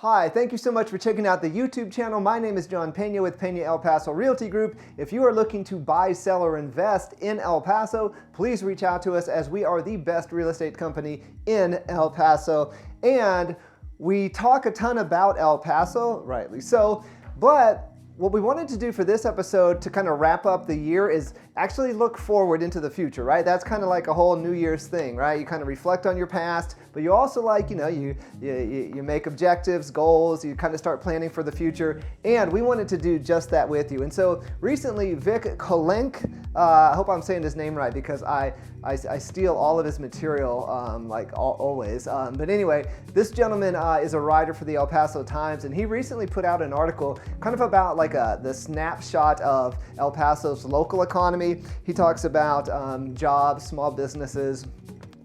Hi, thank you so much for checking out the YouTube channel. My name is John Pena with Pena El Paso Realty Group. If you are looking to buy, sell, or invest in El Paso, please reach out to us as we are the best real estate company in El Paso. And we talk a ton about El Paso, rightly so, but what we wanted to do for this episode to kind of wrap up the year is actually look forward into the future, right? That's kind of like a whole New Year's thing, right? You kind of reflect on your past, but you also you make objectives, goals, you kind of start planning for the future, and we wanted to do just that with you. And so recently, Vic Kolenk, I hope I'm saying his name right because I steal all of his material always. But anyway, this gentleman is a writer for the El Paso Times, and he recently put out an article kind of about the snapshot of El Paso's local economy. He talks about jobs, small businesses,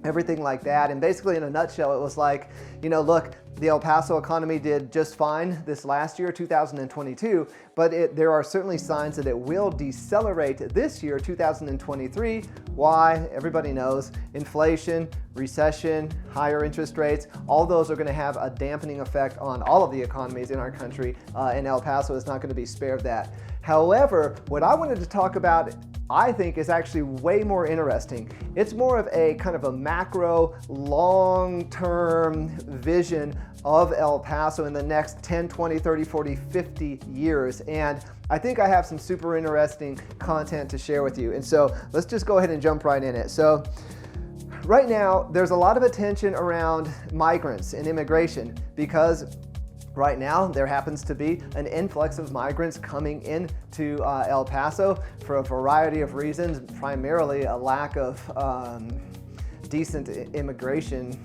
everything like that. And basically in a nutshell, it was like, look, the El Paso economy did just fine this last year, 2022, but there are certainly signs that it will decelerate this year, 2023. Why? Everybody knows. Inflation, recession, higher interest rates, all those are going to have a dampening effect on all of the economies in our country, and El Paso is not going to be spared that. However, what I wanted to talk about, I think, is actually way more interesting. It's more of a kind of a macro, long-term vision of El Paso in the next 10, 20, 30, 40, 50 years. And I think I have some super interesting content to share with you. And so let's just go ahead and jump right in it. So right now, there's a lot of attention around migrants and immigration because right now, there happens to be an influx of migrants coming into El Paso for a variety of reasons, primarily a lack of decent immigration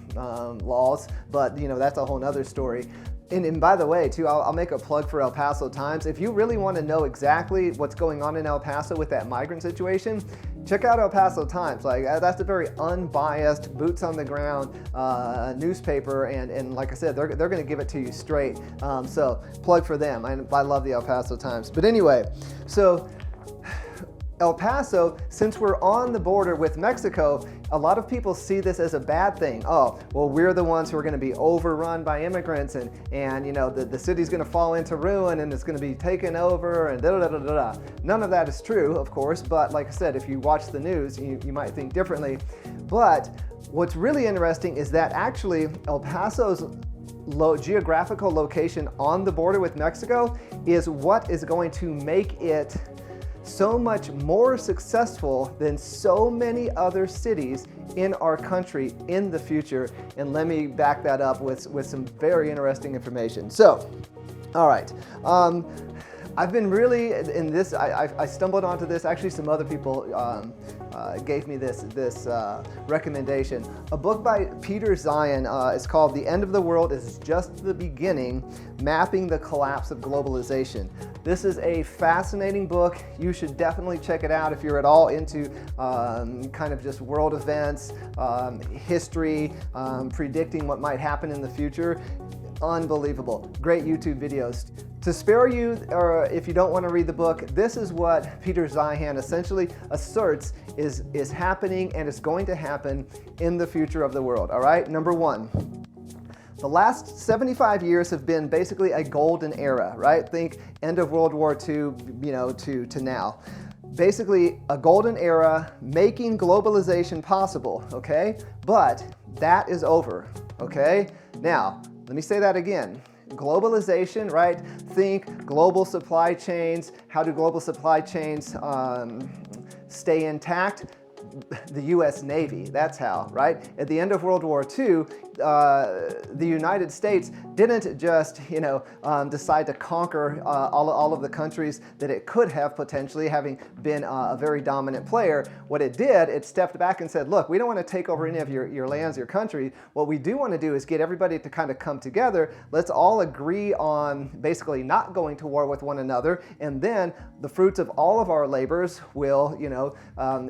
laws, but that's a whole nother story. And by the way, too, I'll make a plug for El Paso Times. If you really want to know exactly what's going on in El Paso with that migrant situation, check out El Paso Times. That's a very unbiased, boots on the ground newspaper, and like I said, they're going to give it to you straight. So plug for them. I love the El Paso Times. But anyway, so El Paso, since we're on the border with Mexico, a lot of people see this as a bad thing. Oh, well, we're the ones who are going to be overrun by immigrants, and the city's going to fall into ruin, and it's going to be taken over, and da-da-da-da-da. None of that is true, of course, but like I said, if you watch the news, you might think differently. But what's really interesting is that actually El Paso's geographical location on the border with Mexico is what is going to make it so much more successful than so many other cities in our country in the future. And let me back that up with some very interesting information. So, all right. I've been really in this, I stumbled onto this, actually some other people gave me this recommendation. A book by Peter Zeihan is called The End of the World is Just the Beginning, Mapping the Collapse of Globalization. This is a fascinating book. You should definitely check it out if you're at all into kind of just world events, history, predicting what might happen in the future. Unbelievable. Great YouTube videos. To spare you, or if you don't want to read the book, this is what Peter Zeihan essentially asserts is happening and is going to happen in the future of the world. All right, number one. The last 75 years have been basically a golden era, right? Think end of World War II, to now. Basically a golden era making globalization possible, okay? But that is over, okay? Now, let me say that again. Globalization, right? Think global supply chains. How do global supply chains stay intact? The U.S. Navy, that's how, right? At the end of World War II, the United States didn't just, decide to conquer all of the countries that it could have potentially, having been a very dominant player. What it did, it stepped back and said, look, we don't want to take over any of your lands, your country. What we do want to do is get everybody to kind of come together. Let's all agree on basically not going to war with one another, and then the fruits of all of our labors will,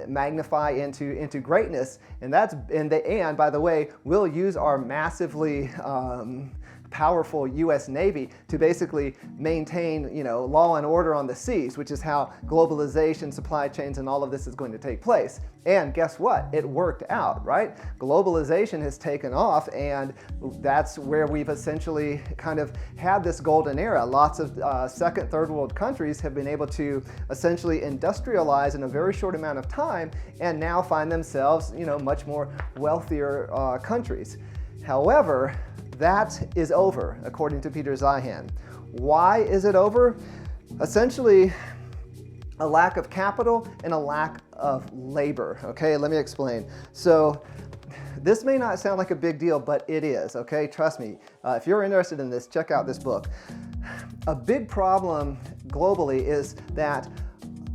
magnify into greatness. And by the way, we'll use our massively powerful U.S. Navy to basically maintain, law and order on the seas, which is how globalization, supply chains, and all of this is going to take place. And guess what? It worked out, right? Globalization has taken off, and that's where we've essentially kind of had this golden era. Lots of second, third world countries have been able to essentially industrialize in a very short amount of time and now find themselves, much more wealthier countries. However, that is over, according to Peter Zeihan. Why is it over? Essentially, a lack of capital and a lack of labor. Okay, let me explain. So this may not sound like a big deal, but it is, okay? Trust me. If you're interested in this, check out this book. A big problem globally is that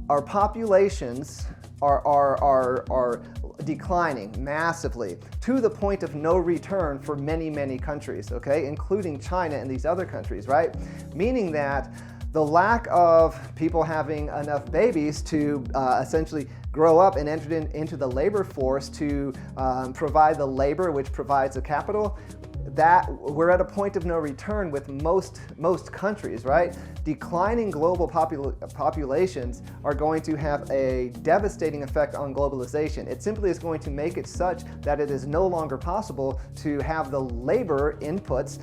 our populations are declining massively to the point of no return for many, many countries, okay, including China and these other countries, right? Meaning that the lack of people having enough babies to essentially grow up and enter into the labor force to provide the labor which provides the capital, that we're at a point of no return with most countries, right? Declining global populations are going to have a devastating effect on globalization. It simply is going to make it such that it is no longer possible to have the labor inputs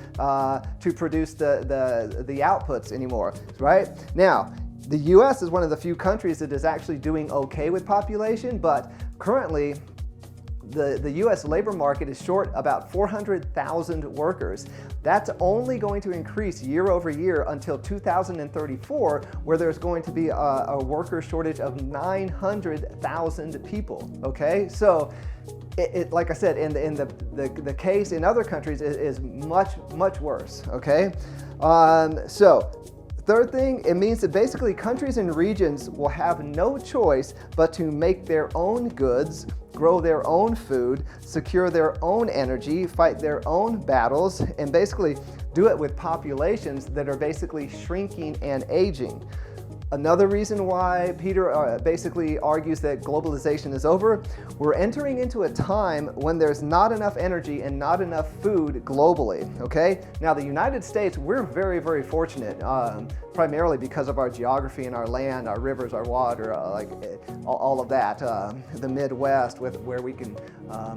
to produce the outputs anymore, right? Now, the US is one of the few countries that is actually doing okay with population, but currently the US labor market is short about 400,000 workers. That's only going to increase year over year until 2034, where there's going to be a worker shortage of 900,000 people, okay? So, like I said, in the case in other countries is much worse, okay? Third thing, it means that basically countries and regions will have no choice but to make their own goods, grow their own food, secure their own energy, fight their own battles, and basically do it with populations that are basically shrinking and aging. Another reason why Peter basically argues that globalization is over, we're entering into a time when there's not enough energy and not enough food globally, okay? Now, the United States, we're very, very fortunate, primarily because of our geography and our land, our rivers, our water, all of that. The Midwest, where we can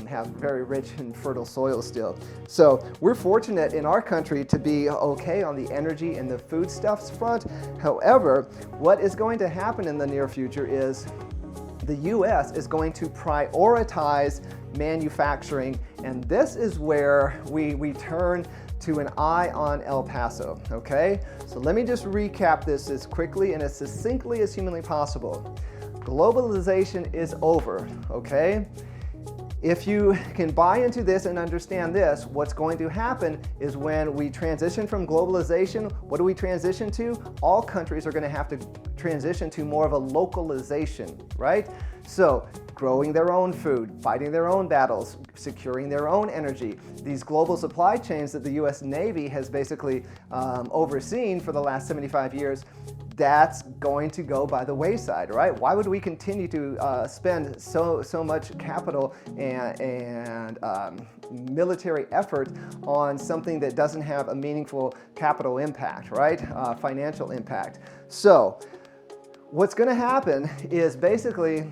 have very rich and fertile soil still. So we're fortunate in our country to be okay on the energy and the foodstuffs front. However, what is going to happen in the near future is the US is going to prioritize manufacturing, and this is where we turn to an eye on El Paso, okay? So let me just recap this as quickly and as succinctly as humanly possible. Globalization is over, okay? If you can buy into this and understand this, what's going to happen is when we transition from globalization, what do we transition to? All countries are going to have to transition to more of a localization, right? So, growing their own food, fighting their own battles, securing their own energy. These global supply chains that the US Navy has basically overseen for the last 75 years, that's going to go by the wayside, right? Why would we continue to spend so much capital and military effort on something that doesn't have a meaningful capital impact, right? Financial impact. So what's going to happen is basically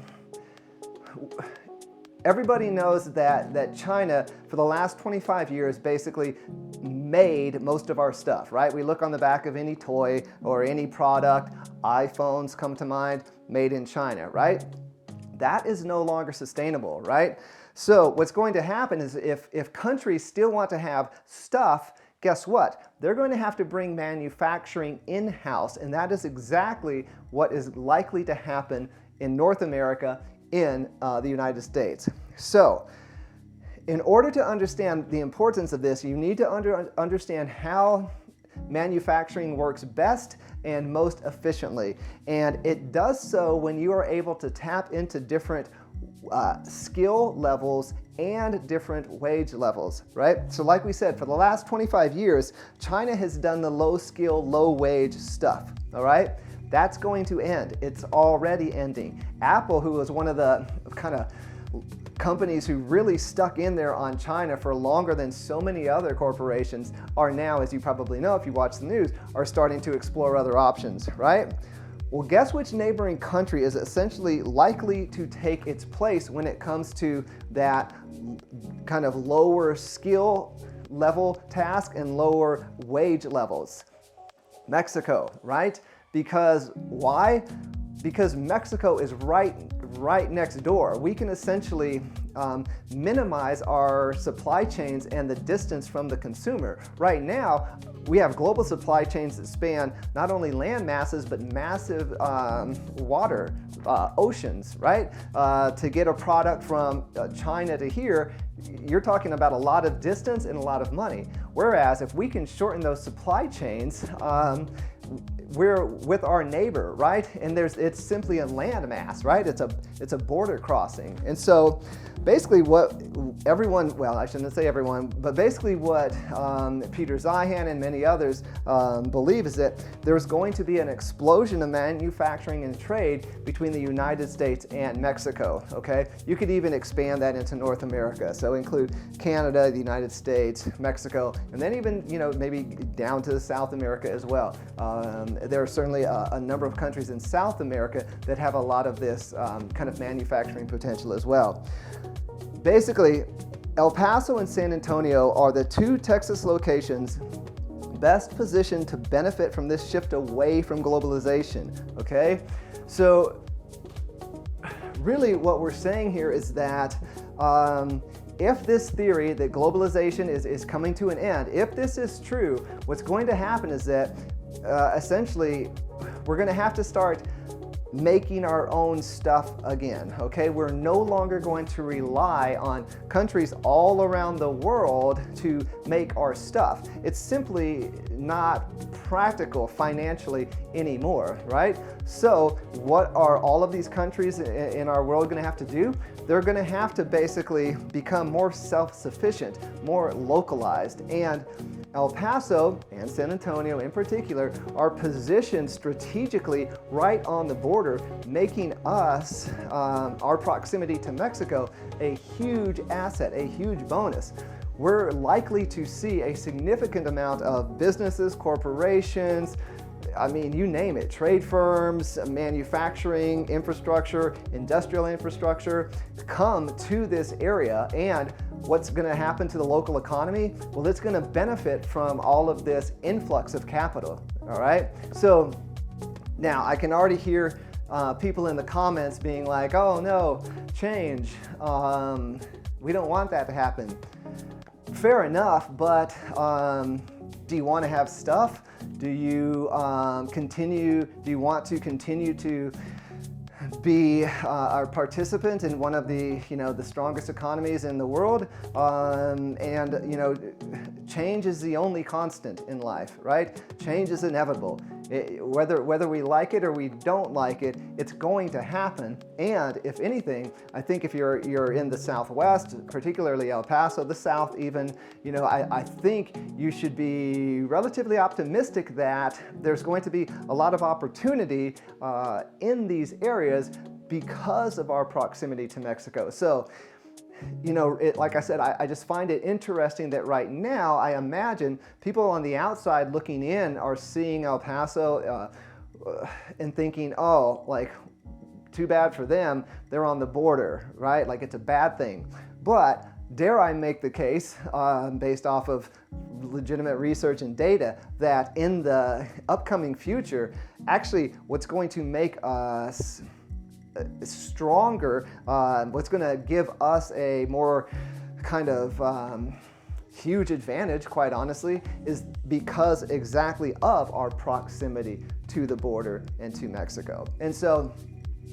everybody knows that China, for the last 25 years, basically made most of our stuff, right? We look on the back of any toy or any product, iPhones come to mind, made in China, right? That is no longer sustainable, right? So what's going to happen is if countries still want to have stuff, guess what? They're going to have to bring manufacturing in-house, and that is exactly what is likely to happen in North America, in the United States. So, in order to understand the importance of this, you need to understand how manufacturing works best and most efficiently. And it does so when you are able to tap into different skill levels and different wage levels, right? So like we said, for the last 25 years, China has done the low skill, low wage stuff, all right? That's going to end. It's already ending. Apple, who was one of the kind of companies who really stuck in there on China for longer than so many other corporations are now, as you probably know if you watch the news, are starting to explore other options, right? Well, guess which neighboring country is essentially likely to take its place when it comes to that kind of lower skill level task and lower wage levels? Mexico, right? Because why? Because Mexico is right next door. We can essentially minimize our supply chains and the distance from the consumer. Right now, we have global supply chains that span not only land masses, but massive water, oceans, right? To get a product from China to here, you're talking about a lot of distance and a lot of money. Whereas if we can shorten those supply chains, we're with our neighbor, right? And it's simply a landmass, right? It's a border crossing. And so basically what everyone, well, I shouldn't say everyone, but basically what Peter Zeihan and many others believe is that there's going to be an explosion of manufacturing and trade between the United States and Mexico, okay? You could even expand that into North America. So include Canada, the United States, Mexico, and then even, maybe down to South America as well. There are certainly a number of countries in South America that have a lot of this kind of manufacturing potential as well. Basically, El Paso and San Antonio are the two Texas locations best positioned to benefit from this shift away from globalization, okay? So really what we're saying here is that if this theory that globalization is coming to an end, if this is true, what's going to happen is that essentially we're going to have to start making our own stuff again, okay? We're no longer going to rely on countries all around the world to make our stuff. It's simply not practical financially anymore, right? So what are all of these countries in our world going to have to do? They're going to have to basically become more self-sufficient, more localized, and El Paso and San Antonio in particular are positioned strategically right on the border, making us, our proximity to Mexico, a huge asset, a huge bonus. We're likely to see a significant amount of businesses, corporations, I mean, you name it, trade firms, manufacturing, infrastructure, industrial infrastructure, come to this area. And what's going to happen to the local economy? Well, it's going to benefit from all of this influx of capital, all right? So now I can already hear people in the comments being like, oh no, change. We don't want that to happen. Fair enough, but do you want to have stuff? Do you want to continue to be a participant in one of the strongest economies in the world? Change is the only constant in life, right? Change is inevitable. Whether we like it or we don't like it, it's going to happen. And if anything, I think if you're in the Southwest, particularly El Paso, the South even, I think you should be relatively optimistic that there's going to be a lot of opportunity in these areas because of our proximity to Mexico. So, like I said, I just find it interesting that right now, I imagine people on the outside looking in are seeing El Paso and thinking, oh, like, too bad for them, they're on the border, right? Like, it's a bad thing. But dare I make the case, based off of legitimate research and data, that in the upcoming future, actually what's going to make us stronger, what's going to give us a more kind of huge advantage, quite honestly, is because exactly of our proximity to the border and to Mexico. And so,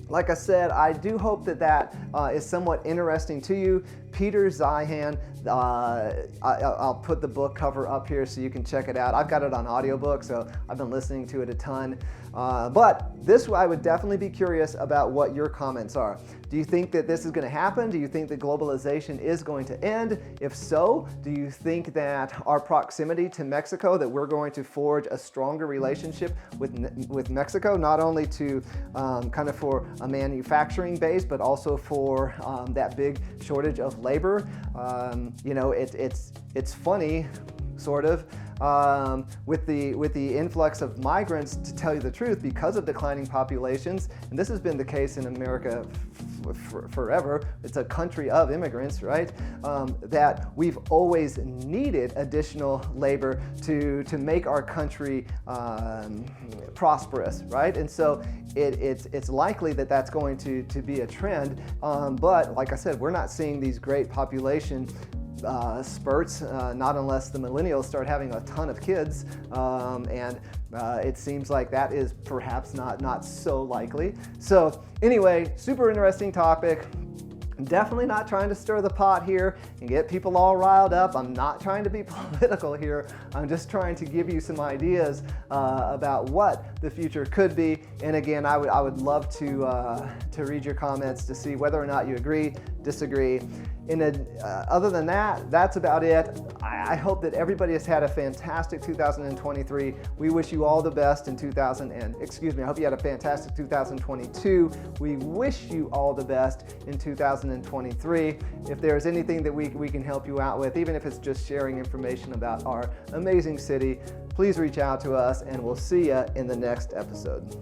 like I said, I do hope that is somewhat interesting to you. Peter Zeihan. I'll put the book cover up here so you can check it out. I've got it on audiobook, so I've been listening to it a ton. But this, I would definitely be curious about what your comments are. Do you think that this is going to happen? Do you think that globalization is going to end? If so, do you think that our proximity to Mexico, that we're going to forge a stronger relationship with Mexico, not only to kind of for a manufacturing base, but also for that big shortage of labor? It's funny, sort of. With the influx of migrants, to tell you the truth, because of declining populations, and this has been the case in America forever, it's a country of immigrants, right? That we've always needed additional labor to make our country prosperous, right? And so it's likely that that's going to be a trend, but like I said, we're not seeing these great population spurts, not unless the millennials start having a ton of kids, and it seems like that is perhaps not so likely. So anyway, super interesting topic. I'm definitely not trying to stir the pot here and get people all riled up. I'm not trying to be political here. I'm just trying to give you some ideas about what the future could be. And again, I would love to read your comments to see whether or not you agree, disagree. Other than that, that's about it. I hope that everybody has had a fantastic 2023. We wish you all the best in I hope you had a fantastic 2022. We wish you all the best in 2023. If there's anything that we can help you out with, even if it's just sharing information about our amazing city, please reach out to us, and we'll see you in the next episode.